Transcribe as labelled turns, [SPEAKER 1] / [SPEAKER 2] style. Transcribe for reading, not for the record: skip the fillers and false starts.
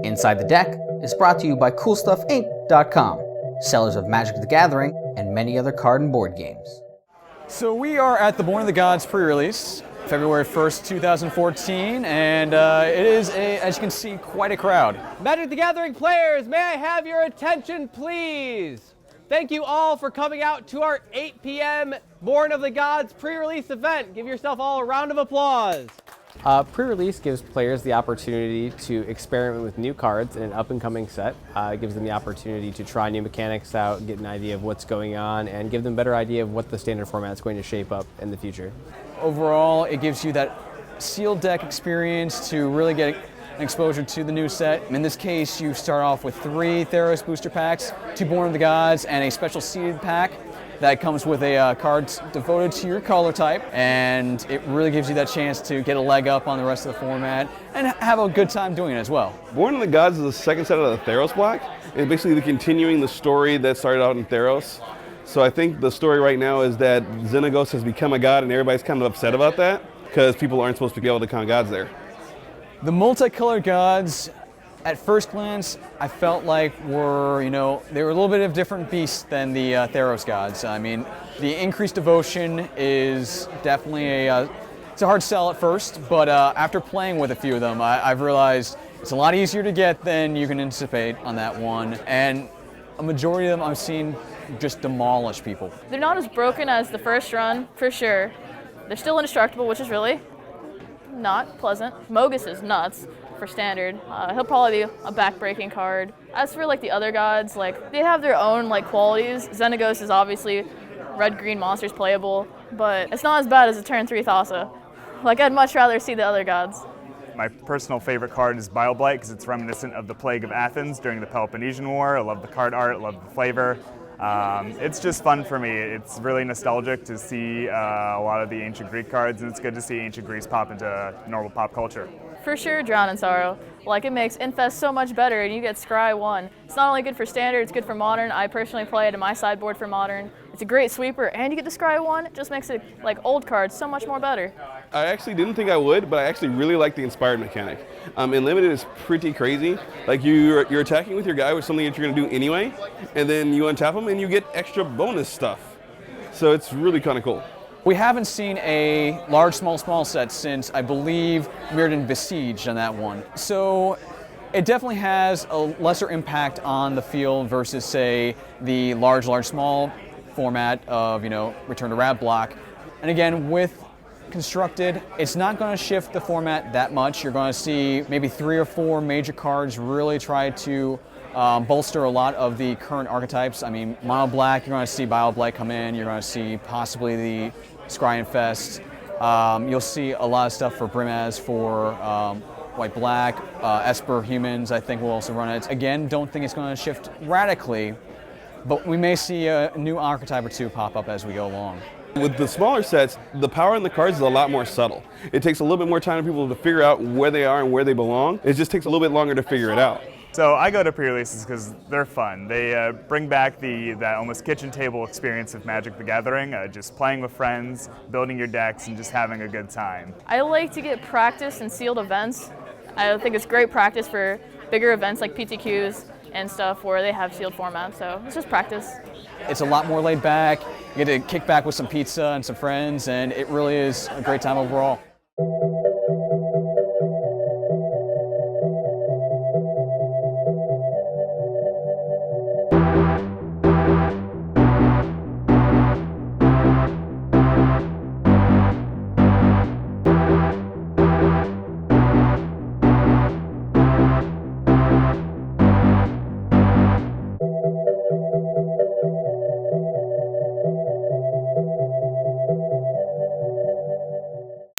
[SPEAKER 1] Inside the Deck is brought to you by CoolStuffInc.com, sellers of Magic the Gathering and many other card and board games.
[SPEAKER 2] So we are at the Born of the Gods pre-release, February 1st, 2014, and it is, as you can see, quite a crowd.
[SPEAKER 3] Magic the Gathering players, may I have your attention, please? Thank you all for coming out to our 8 p.m. Born of the Gods pre-release event. Give yourself all a round of applause.
[SPEAKER 4] Pre-release gives players the opportunity to experiment with new cards in an up-and-coming set. It gives them the opportunity to try new mechanics out, get an idea of what's going on, and give them a better idea of what the standard format is going to shape up in the future.
[SPEAKER 2] Overall, it gives you that sealed deck experience to really get an exposure to the new set. In this case, you start off with 3 Theros booster packs, 2 Born of the Gods, and a special seeded pack that comes with a cards devoted to your color type, and it really gives you that chance to get a leg up on the rest of the format and have a good time doing it as well.
[SPEAKER 5] Born of the Gods is the second set of the Theros block, and basically continuing the story that started out in Theros. So I think the story right now is that Xenagos has become a god, and everybody's kind of upset about that because people aren't supposed to be able to count gods there.
[SPEAKER 2] The multicolored gods, at first glance, I felt like they were a little bit of a different beast than the Theros gods. I mean, the increased devotion is definitely it's a hard sell at first, but after playing with a few of them, I've realized it's a lot easier to get than you can anticipate on that one. And a majority of them I've seen just demolish people.
[SPEAKER 6] They're not as broken as the first run, for sure. They're still indestructible, which is really not pleasant. Mogus is nuts for standard. He'll probably be a back-breaking card. As for the other gods, they have their own qualities. Xenagos is obviously red-green monsters playable, but it's not as bad as a turn 3 Thassa. I'd much rather see the other gods.
[SPEAKER 7] My personal favorite card is Bile-Blight because it's reminiscent of the Plague of Athens during the Peloponnesian War. I love the card art, I love the flavor. It's just fun for me. It's really nostalgic to see a lot of the ancient Greek cards, and it's good to see ancient Greece pop into normal pop culture.
[SPEAKER 6] For sure, Drown in Sorrow. It makes Infest so much better, and you get Scry 1. It's not only good for Standard, it's good for Modern. I personally play it in my sideboard for Modern. It's a great sweeper, and you get the Scry 1. It just makes it, old cards, so much more better.
[SPEAKER 5] I actually didn't think I would, but I actually really like the inspired mechanic. In Limited, it's pretty crazy. You're attacking with your guy with something that you're going to do anyway, and then you untap him and you get extra bonus stuff. So it's really kind of cool.
[SPEAKER 2] We haven't seen a large, small set since, I believe, Mirrodin Besieged on that one. So it definitely has a lesser impact on the field versus, say, the large, small format of, Return to Rab block. And again, with Constructed, it's not going to shift the format that much. You're going to see maybe 3 or 4 major cards really try to bolster a lot of the current archetypes. I mean, Mono Black, you're going to see Bile-Blight come in. You're going to see possibly the Scry Infest. You'll see a lot of stuff for Brimaz for White-Black. Esper Humans, I think, will also run it. Again, don't think it's going to shift radically, but we may see a new archetype or 2 pop up as we go along.
[SPEAKER 5] With the smaller sets, the power in the cards is a lot more subtle. It takes a little bit more time for people to figure out where they are and where they belong. It just takes a little bit longer to figure it out.
[SPEAKER 7] So I go to pre-releases because they're fun. They bring back that almost kitchen table experience of Magic the Gathering, just playing with friends, building your decks, and just having a good time.
[SPEAKER 6] I like to get practice in sealed events. I think it's great practice for bigger events like PTQs and stuff where they have sealed formats, so it's just practice.
[SPEAKER 2] It's a lot more laid back. You get to kick back with some pizza and some friends, and it really is a great time overall.